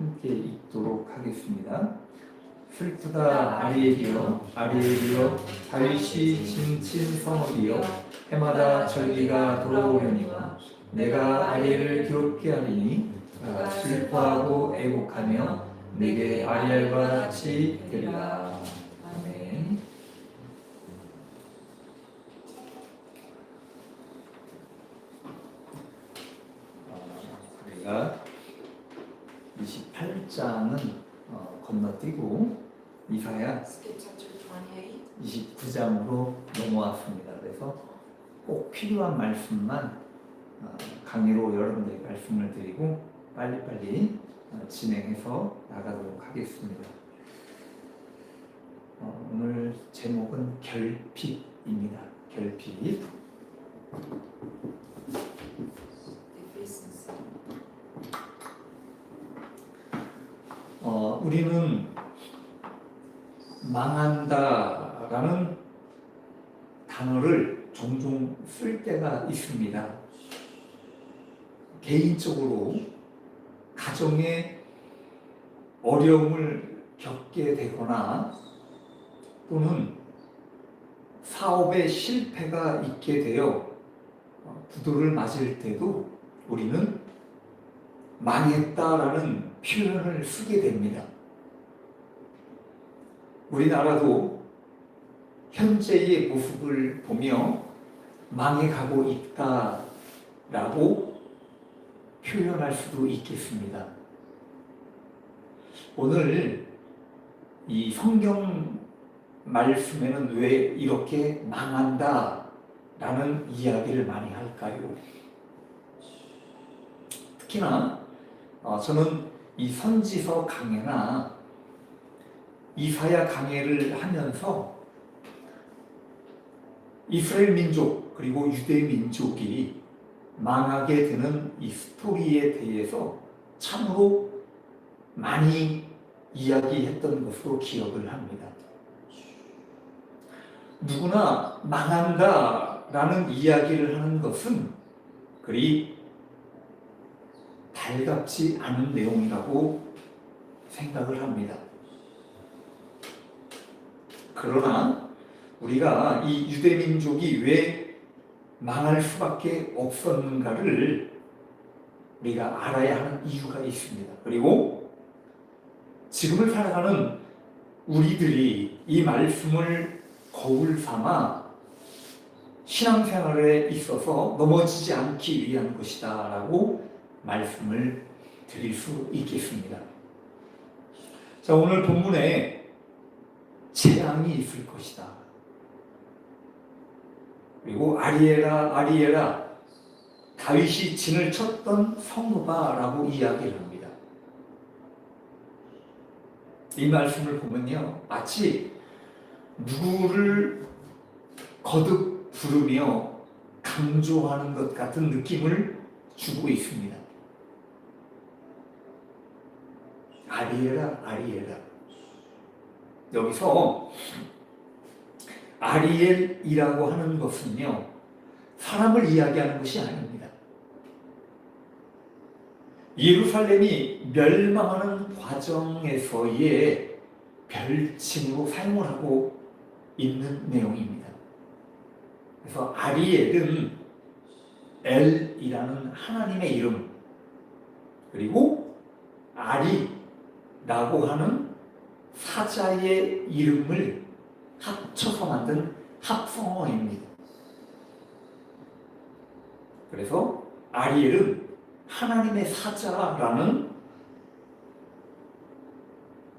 함께 읽도록 하겠습니다. 슬프다 아리엘이여 아리엘이여 다윗이 짐친 성읍이여 해마다 절기가 돌아오려니와 내가 아리엘을 괴롭게 하리니 그가 슬퍼하고 애곡하며 내게 아리엘과 같이 되리라. 아멘. 우리가 28장은 건너뛰고 이사야 29장으로 넘어왔습니다. 그래서 꼭 필요한 말씀만 강의로 여러분들에게 말씀을 드리고 빨리빨리 진행해서 나가도록 하겠습니다. 오늘 제목은 결핍입니다. 결핍. 우리는 망한다라는 단어를 종종 쓸 때가 있습니다. 개인적으로 가정에 어려움을 겪게 되거나 또는 사업에 실패가 있게 되어 부도를 맞을 때도 우리는 망했다라는 표현을 쓰게 됩니다. 우리나라도 현재의 모습을 보며 망해가고 있다라고 표현할 수도 있겠습니다. 오늘 이 성경 말씀에는 왜 이렇게 망한다라는 이야기를 많이 할까요? 특히나 저는 이 선지서 강해나 이사야 강해를 하면서 이스라엘 민족 그리고 유대 민족이 망하게 되는 이 스토리에 대해서 참으로 많이 이야기했던 것으로 기억을 합니다. 누구나 망한다라는 이야기를 하는 것은 그리 달갑지 않은 내용이라고 생각을 합니다. 그러나 우리가 이 유대 민족이 왜 망할 수밖에 없었는가를 우리가 알아야 하는 이유가 있습니다. 그리고 지금을 살아가는 우리들이 이 말씀을 거울 삼아 신앙생활에 있어서 넘어지지 않기 위한 것이다 라고 말씀을 드릴 수 있겠습니다. 자, 오늘 본문에 재앙이 있을 것이다. 그리고 아리엘아 아리엘아 다윗이 진을 쳤던 성읍아 라고 이야기를 합니다. 이 말씀을 보면요 마치 누구를 거듭 부르며 강조하는 것 같은 느낌을 주고 있습니다. 아리엘아 아리엘아. 여기서 아리엘이라고 하는 것은요 사람을 이야기하는 것이 아닙니다. 예루살렘이 멸망하는 과정에서의 별칭으로 사용을 하고 있는 내용입니다. 그래서 아리엘은 엘이라는 하나님의 이름 그리고 아리라고 하는 사자의 이름을 합쳐서 만든 합성어입니다. 그래서 아리엘은 하나님의 사자라는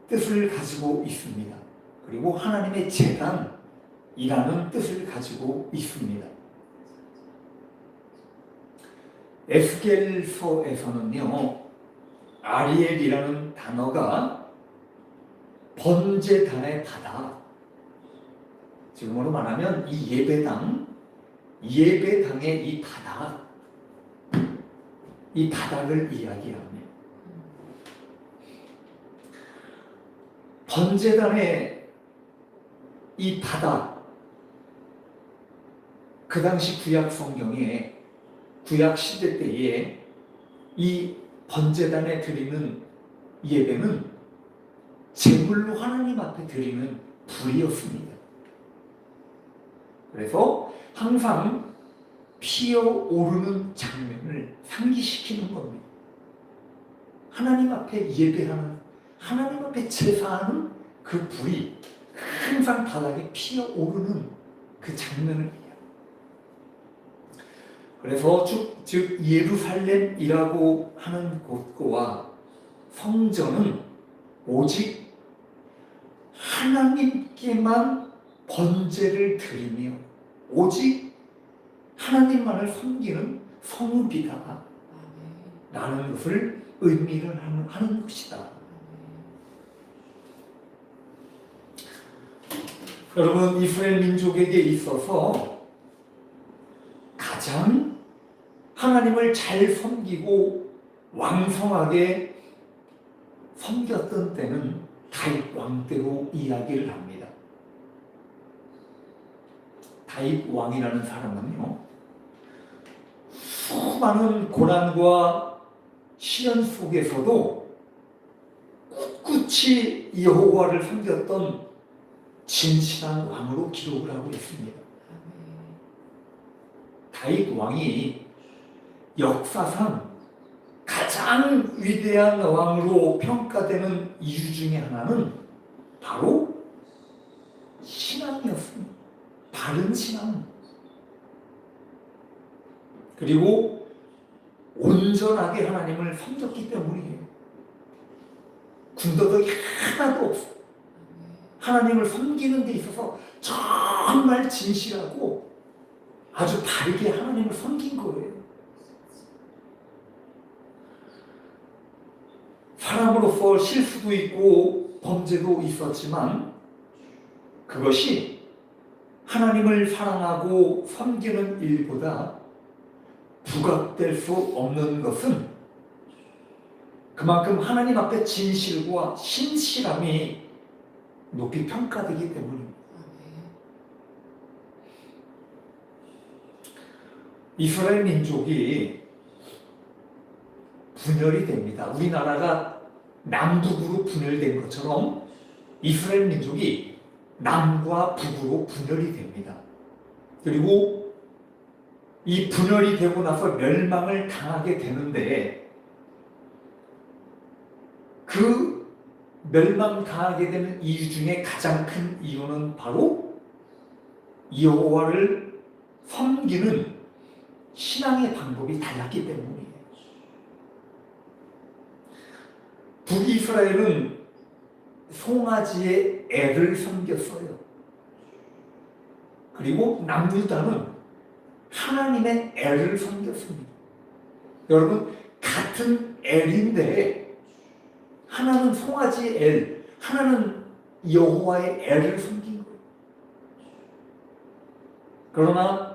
뜻을 가지고 있습니다. 그리고 하나님의 제단이라는 뜻을 가지고 있습니다. 에스겔서에서는요 아리엘이라는 단어가 번제단의 바다, 지금으로 말하면 이 예배당의 이 바다, 이 바닥을 이야기합니다. 번제단의 이 바다, 그 당시 구약 성경에 구약 시대 때에 이 번제단에 드리는 예배는 제물로 하나님 앞에 드리는 불이었습니다. 그래서 항상 피어오르는 장면을 상기시키는 겁니다. 하나님 앞에 예배하는, 하나님 앞에 제사하는 그 불이 항상 바닥에 피어오르는 그 장면을 얘기합니다. 그래서 즉 예루살렘이라고 하는 곳과 성전은 오직 하나님께만 번제를 드리며 오직 하나님만을 섬기는 성읍이다 라는 것을 의미를 하는 것이다. 여러분, 이스라엘 민족에게 있어서 가장 하나님을 잘 섬기고 왕성하게 섬겼던 때는 다윗 왕 때로 이야기를 합니다. 다윗 왕이라는 사람은요, 수많은 고난과 시련 속에서도 꿋꿋이 여호와를 섬겼던 진실한 왕으로 기록을 하고 있습니다. 다윗 왕이 역사상 가장 위대한 왕으로 평가되는 이유 중에 하나는 바로 신앙이었습니다. 바른 신앙. 그리고 온전하게 하나님을 섬겼기 때문이에요. 군더더기 하나도 없어요. 하나님을 섬기는 데 있어서 정말 진실하고 아주 바르게 하나님을 섬긴 거예요. 사람으로서 실수도 있고 범죄도 있었지만 그것이 하나님을 사랑하고 섬기는 일보다 부각될 수 없는 것은 그만큼 하나님 앞에 진실과 신실함이 높이 평가되기 때문입니다. 이스라엘 민족이 분열이 됩니다. 우리나라가 남북으로 분열된 것처럼 이스라엘 민족이 남과 북으로 분열이 됩니다. 그리고 이 분열이 되고 나서 멸망을 당하게 되는데 그 멸망당하게 되는 이유 중에 가장 큰 이유는 바로 여호와를 섬기는 신앙의 방법이 달랐기 때문이에요. 북이스라엘은 송아지의 애를 섬겼어요. 그리고 남유다는 하나님의 애를 섬겼습니다. 여러분, 같은 애인데 하나는 송아지의 애, 하나는 여호와의 애를 섬긴 거예요. 그러나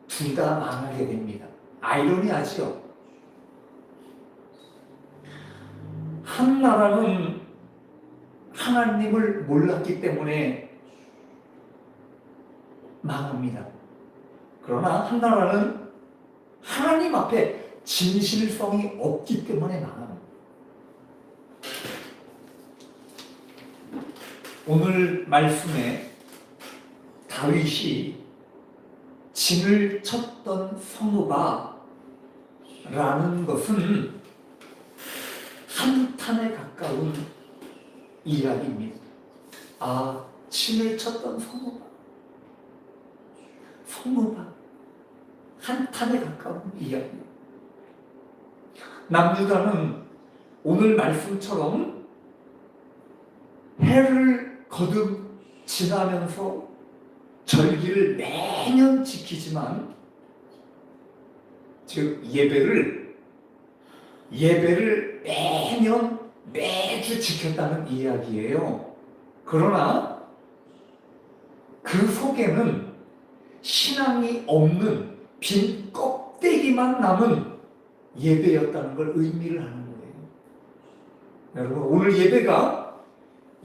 둘 다 망하게 됩니다. 아이러니하죠. 한 나라는 하나님을 몰랐기 때문에 망합니다. 그러나 한 나라는 하나님 앞에 진실성이 없기 때문에 망합니다. 오늘 말씀에 다윗이 진을 쳤던 성읍아 라는 것은 한탄에 가까운 이야기입니다. 아, 진을 쳤던 성읍아, 성읍아, 한탄에 가까운 이야기. 남유다는 오늘 말씀처럼 해를 거듭 지나면서 절기를 매년 지키지만, 즉 예배를 매년 매주 지켰다는 이야기예요. 그러나 그 속에는 신앙이 없는 빈 껍데기만 남은 예배였다는 걸 의미를 하는 거예요. 여러분, 오늘 예배가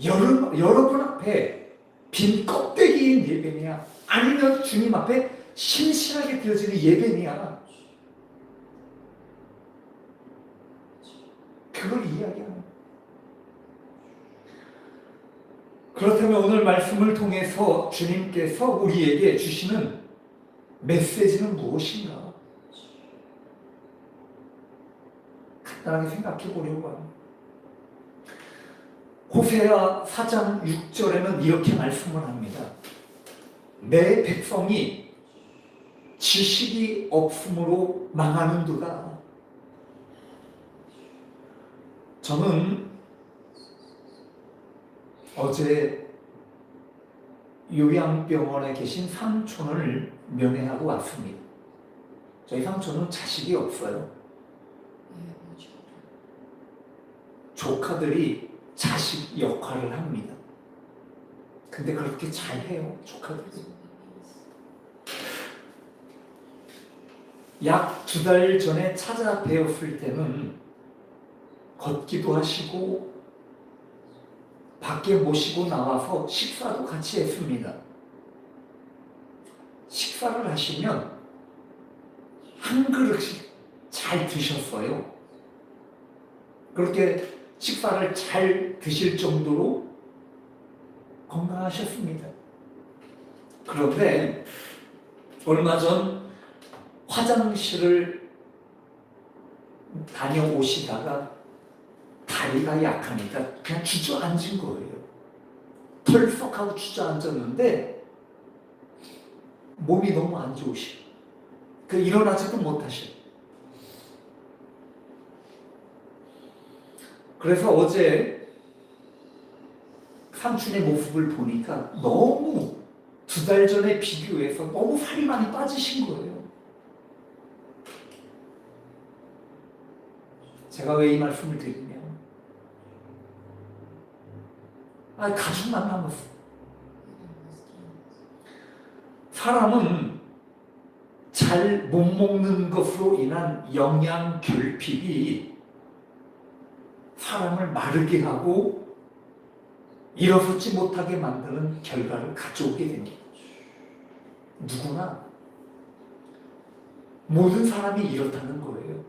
여러분 앞에 빈 껍데기인 예배냐, 아니면 주님 앞에 신실하게 드려지는 예배냐, 그걸 이야기하는 거예요. 그렇다면 오늘 말씀을 통해서 주님께서 우리에게 주시는 메시지는 무엇인가? 간단하게 생각해 보려고 합니다. 호세아 4장 6절에는 이렇게 말씀을 합니다. 내 백성이 지식이 없으므로 망하는도다. 저는 어제 요양병원에 계신 삼촌을 면회하고 왔습니다. 저희 삼촌은 자식이 없어요. 조카들이 자식 역할을 합니다. 근데 그렇게 잘해요, 조카들이. 약 2달 전에 찾아뵈었을 때는 걷기도 하시고 밖에 모시고 나와서 식사도 같이 했습니다. 식사를 하시면 한 그릇씩 잘 드셨어요. 그렇게 식사를 잘 드실 정도로 건강하셨습니다. 그런데 얼마 전 화장실을 다녀오시다가 다리가 약하니까 그냥 주저앉은 거예요. 털썩하고 주저앉았는데 몸이 너무 안 좋으시고 일어나지도 못하시고. 그래서 어제 삼촌의 모습을 보니까 너무 2달 전에 비교해서 너무 살이 많이 빠지신 거예요. 제가 왜 이 말씀을 드리냐? 가죽만 남았어. 사람은 잘 못 먹는 것으로 인한 영양 결핍이 사람을 마르게 하고 일어서지 못하게 만드는 결과를 가져오게 됩니다. 누구나 모든 사람이 이렇다는 거예요.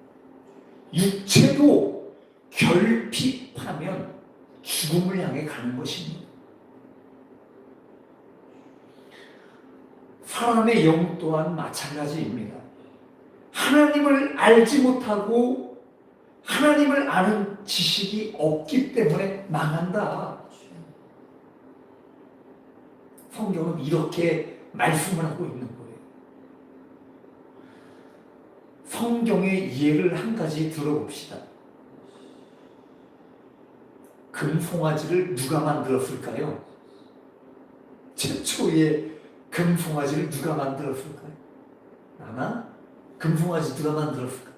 육체도 결핍하면 죽음을 향해 가는 것입니다. 사람의 영 또한 마찬가지입니다. 하나님을 알지 못하고 하나님을 아는 지식이 없기 때문에 망한다. 성경은 이렇게 말씀을 하고 있는 거예요. 성경의 이해를 한 가지 들어봅시다. 금송아지를 누가 만들었을까요? 최초의 금송아지를 누가 만들었을까요? 아마 금송아지 누가 만들었을까?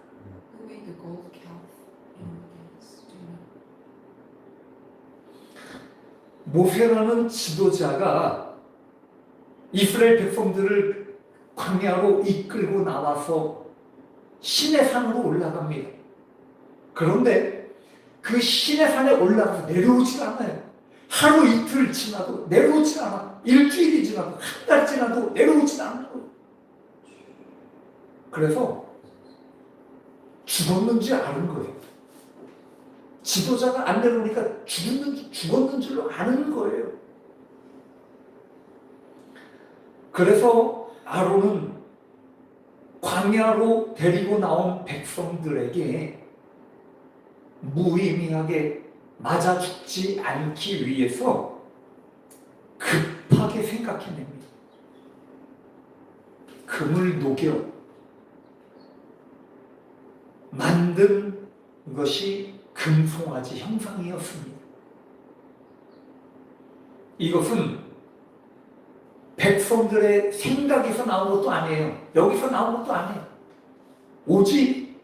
모세라는 지도자가 이스라엘 백성들을 광야로 이끌고 나와서 시내산으로 올라갑니다. 그런데 그 시내산에 올라가서 내려오질 않아요. 하루 이틀 지나도 내려오질 않아. 일주일이 지나도 한 달 지나도 내려오질 않아요. 그래서 죽었는지 아는 거예요. 지도자가 안 내려오니까 죽었는 줄로 아는 거예요. 그래서 아론은 광야로 데리고 나온 백성들에게 무의미하게 맞아 죽지 않기 위해서 급하게 생각해냅니다. 금을 녹여 만든 것이 금송아지 형상이었습니다. 이것은 백성들의 생각에서 나온 것도 아니에요. 여기서 나온 것도 아니에요. 오직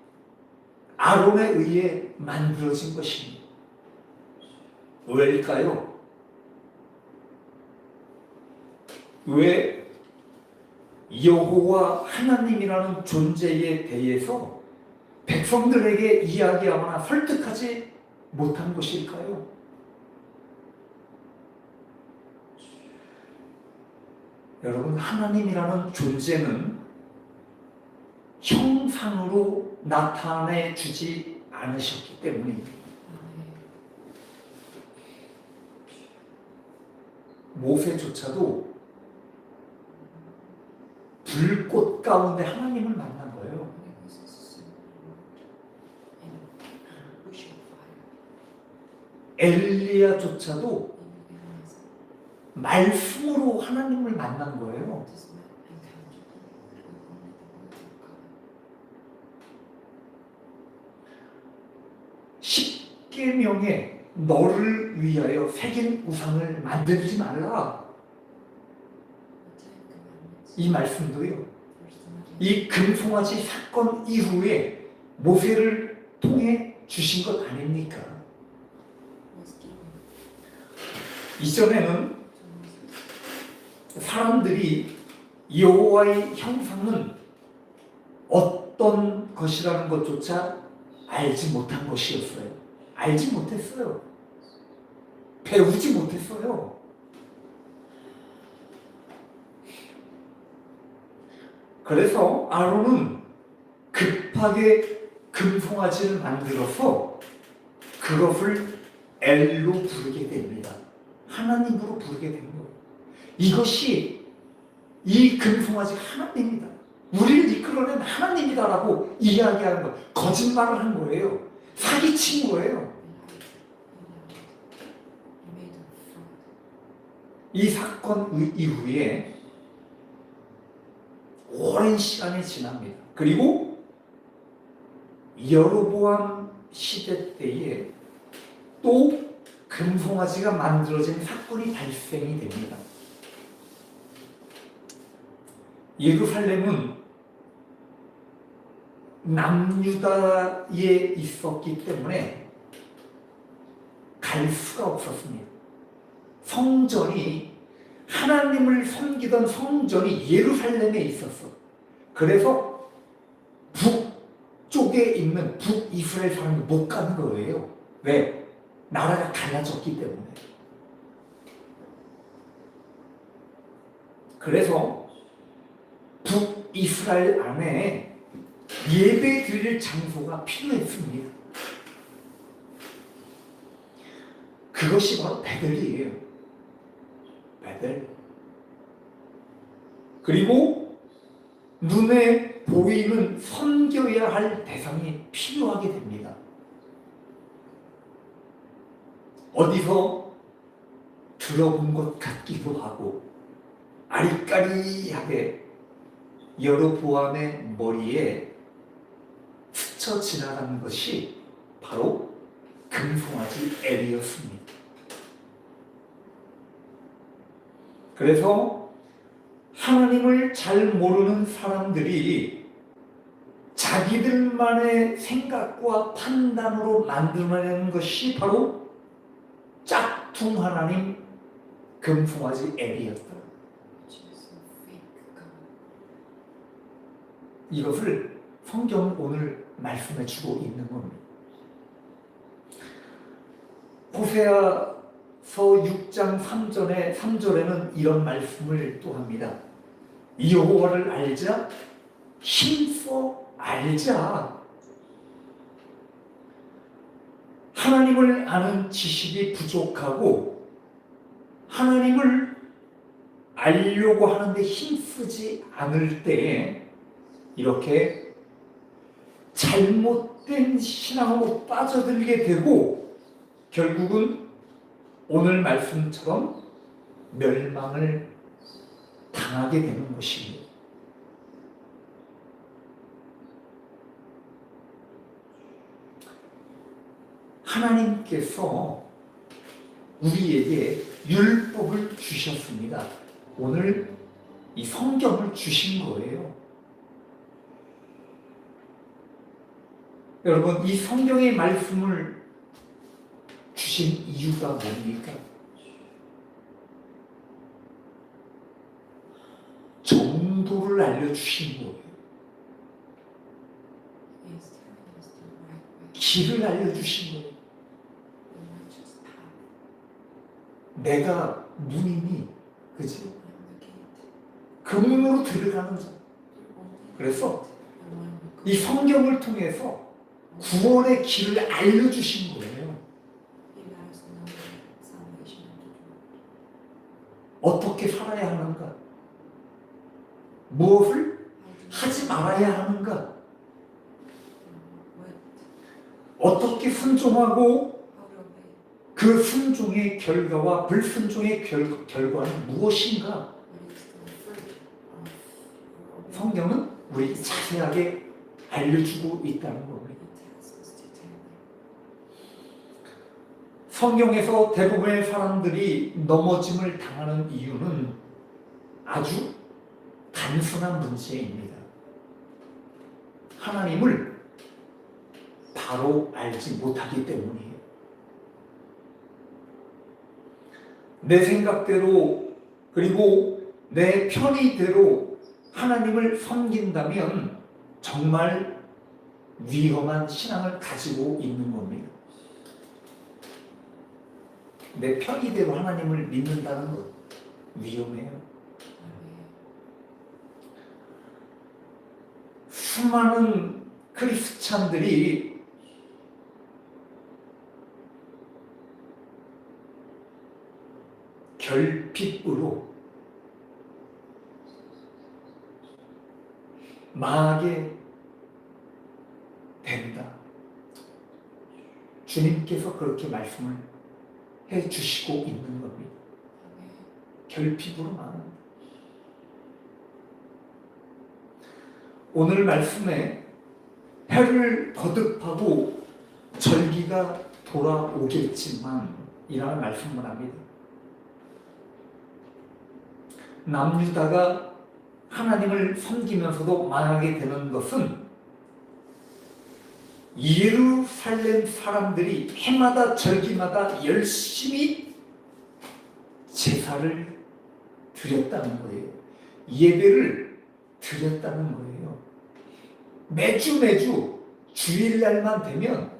아론에 의해 만들어진 것입니다. 왜일까요? 왜 여호와 하나님이라는 존재에 대해서 백성들에게 이야기하거나 설득하지 못한 것일까요? 여러분, 하나님이라는 존재는 형상으로 나타내 주지 않으셨기 때문입니다. 모세조차도 불꽃 가운데 하나님을 만난 거예요. 엘리야조차도 말씀으로 하나님을 만난 거예요. 십계명에 너를 위하여 새긴 우상을 만들지 말라. 이 말씀도요, 이 금송아지 사건 이후에 모세를 통해 주신 것 아닙니까? 이전에는 사람들이 여호와의 형상은 어떤 것이라는 것조차 알지 못한 것이었어요. 알지 못했어요. 배우지 못했어요. 그래서 아론은 급하게 금송아지를 만들어서 그것을 엘로 부르게 됩니다. 하나님으로 부르게 된 거예요. 이것이, 이 금송아지가 하나님이다, 우리를 이끌어낸 하나님이다라고 이야기하는 거, 거짓말을 한 거예요. 사기친 거예요. 이 사건 이후에 오랜 시간이 지납니다. 그리고 여로보암 시대 때에 또 금송아지가 만들어진 사건이 발생이 됩니다. 예루살렘은 남유다에 있었기 때문에 갈 수가 없었습니다. 성전이, 하나님을 섬기던 성전이 예루살렘에 있었어. 그래서 북쪽에 있는 북이스라엘 사람이 못 가는 거예요. 왜? 나라가 갈라졌기 때문에. 그래서 북이스라엘 안에 예배 드릴 장소가 필요했습니다. 그것이 바로 베들이에요. 베들. 그리고 눈에 보이는 섬겨야 할 대상이 필요하게 됩니다. 어디서 들어본 것 같기도 하고 아리까리하게 여로보암의 머리에 스쳐 지나가는 것이 바로 금송아지 엘이었습니다. 그래서 하나님을 잘 모르는 사람들이 자기들만의 생각과 판단으로 만들어내는 것이 바로 짝퉁 하나님 금송아지 엘이었다. 이것을 성경은 오늘 말씀해 주고 있는 겁니다. 호세아서 6장 3절에는 이런 말씀을 또 합니다. 여호와를 알자, 힘써 알자. 하나님을 아는 지식이 부족하고 하나님을 알려고 하는데 힘쓰지 않을 때에 이렇게 잘못된 신앙으로 빠져들게 되고 결국은 오늘 말씀처럼 멸망을 당하게 되는 것입니다. 하나님께서 우리에게 율법을 주셨습니다. 오늘 이 성경을 주신 거예요. 여러분, 이 성경의 말씀을 주신 이유가 뭡니까? 정도를 알려주신 거예요. 길을 알려주신 거예요. 내가 문이니, 그지? 그 문으로 들어가는 자. 그래서 이 성경을 통해서 구원의 길을 알려주신 거예요. 어떻게 살아야 하는가? 무엇을 하지 말아야 하는가? 어떻게 순종하고 그 순종의 결과와 불순종의 결과는 무엇인가? 성경은 우리에게 자세하게 알려주고 있다는 겁니다. 성경에서 대부분의 사람들이 넘어짐을 당하는 이유는 아주 단순한 문제입니다. 하나님을 바로 알지 못하기 때문이에요. 내 생각대로 그리고 내 편의대로 하나님을 섬긴다면 정말 위험한 신앙을 가지고 있는 겁니다. 내 편의대로 하나님을 믿는다는 것 위험해요. 수많은 크리스찬들이 결핍으로 망하게 된다. 주님께서 그렇게 말씀을 해주시고 있는 겁니다. 결핍으로 망한다. 오늘 말씀에 해를 거듭하고 절기가 돌아오겠지만 이라는 말씀을 합니다. 남유다가 하나님을 섬기면서도 망하게 되는 것은 예루살렘 사람들이 해마다 절기마다 열심히 제사를 드렸다는 거예요. 예배를 드렸다는 거예요. 매주 주일날만 되면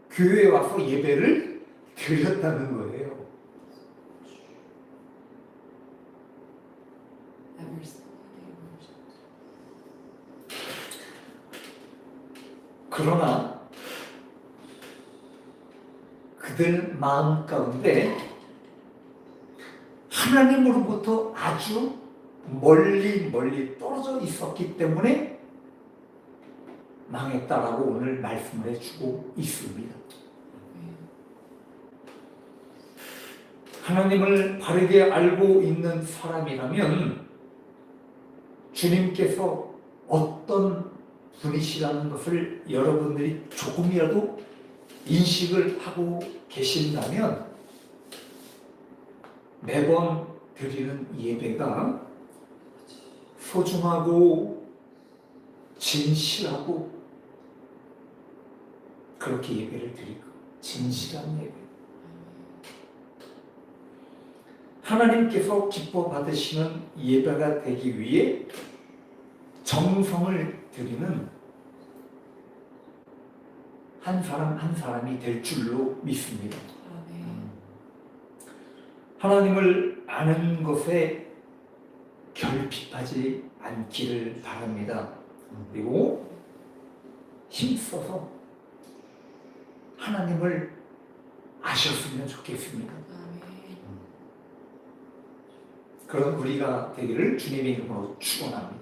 교회에 와서 예배를 드렸다는 거예요. 그러나 그들 마음 가운데 하나님으로부터 아주 멀리 떨어져 있었기 때문에 망했다라고 오늘 말씀을 해주고 있습니다. 하나님을 바르게 알고 있는 사람이라면 주님께서 어떤 분이시라는 것을 여러분들이 조금이라도 인식을 하고 계신다면 매번 드리는 예배가 소중하고 진실하고 그렇게 예배를 드리고 진실한 예배, 하나님께서 기뻐 받으시는 예배가 되기 위해 정성을 드리는 한 사람 한 사람이 될 줄로 믿습니다. 하나님을 아는 것에 결핍하지 않기를 바랍니다. 그리고 힘써서 하나님을 아셨으면 좋겠습니다. 그런 우리가 되기를 주님의 이름으로 축원합니다.